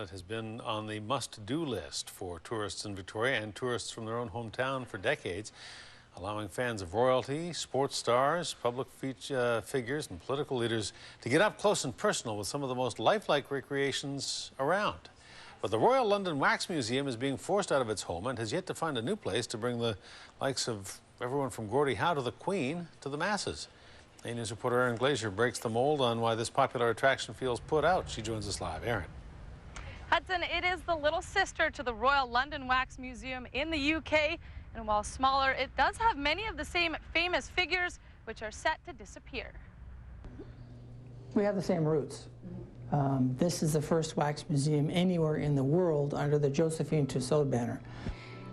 it has been on the must-do list for tourists in Victoria and tourists from their own hometown for decades, allowing fans of royalty, sports stars, public figures, and political leaders to get up close and personal with some of the most lifelike recreations around. But the Royal London Wax Museum is being forced out of its home and has yet to find a new place to bring the likes of everyone from Gordie Howe to the Queen to the masses. A News reporter Erin Glazier breaks the mold on why this popular attraction feels put out. She joins us live. Erin. Hudson, it is the little sister to the Royal London Wax Museum in the UK. And while smaller, it does have many of the same famous figures, which are set to disappear. We have the same roots. This is the first wax museum anywhere in the world under the Josephine Tussaud banner.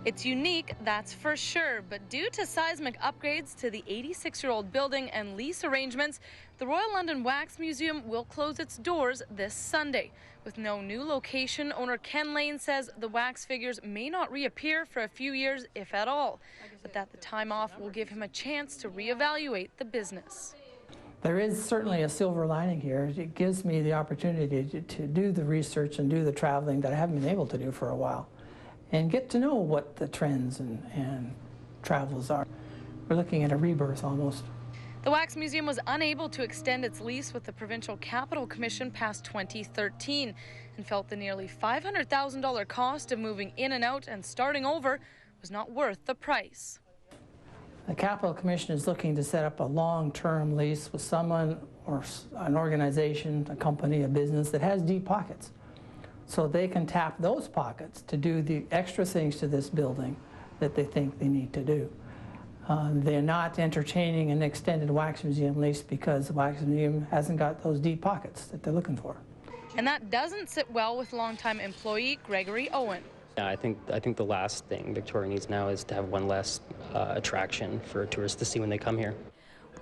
It's unique, that's for sure, but due to seismic upgrades to the 86-year-old building and lease arrangements, the Royal London Wax Museum will close its doors this Sunday. With no new location, owner Ken Lane says the wax figures may not reappear for a few years, if at all, but that the time off will give him a chance to reevaluate the business. There is certainly a silver lining here. It gives me the opportunity to do the research and do the traveling that I haven't been able to do for a while, and get to know what the trends and travels are. We're looking at a rebirth almost. The Wax Museum was unable to extend its lease with the Provincial Capital Commission past 2013 and felt the nearly $500,000 cost of moving in and out and starting over was not worth the price. The Capital Commission is looking to set up a long-term lease with someone or an organization, a company, a business that has deep pockets, so they can tap those pockets to do the extra things to this building that they think they need to do. They're not entertaining an extended wax museum lease because the wax museum hasn't got those deep pockets that they're looking for. And that doesn't sit well with longtime employee Gregory Owen. Yeah, I think the last thing Victoria needs now is to have one less attraction for tourists to see when they come here.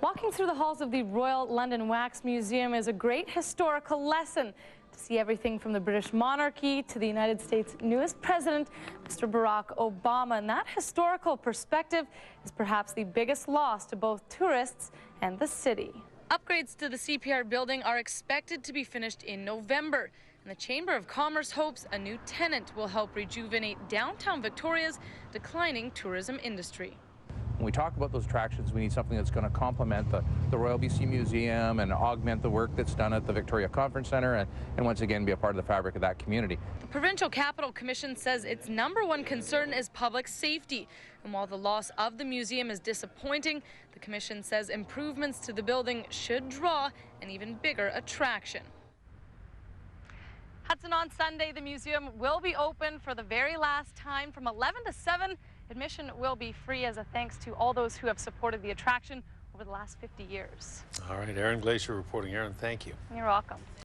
Walking through the halls of the Royal London Wax Museum is a great historical lesson. To see everything from the British monarchy to the United States' newest president, Mr. Barack Obama. And that historical perspective is perhaps the biggest loss to both tourists and the city. Upgrades to the CPR building are expected to be finished in November. And the Chamber of Commerce hopes a new tenant will help rejuvenate downtown Victoria's declining tourism industry. When we talk about those attractions, we need something that's going to complement the Royal BC Museum and augment the work that's done at the Victoria Conference Centre and once again be a part of the fabric of that community. The Provincial Capital Commission says its #1 concern is public safety. And while the loss of the museum is disappointing, the Commission says improvements to the building should draw an even bigger attraction. Hudson, on Sunday, the museum will be open for the very last time from 11 to 7. Admission will be free as a thanks to all those who have supported the attraction over the last 50 years. All right, Erin Glazier reporting. Erin, thank you. You're welcome.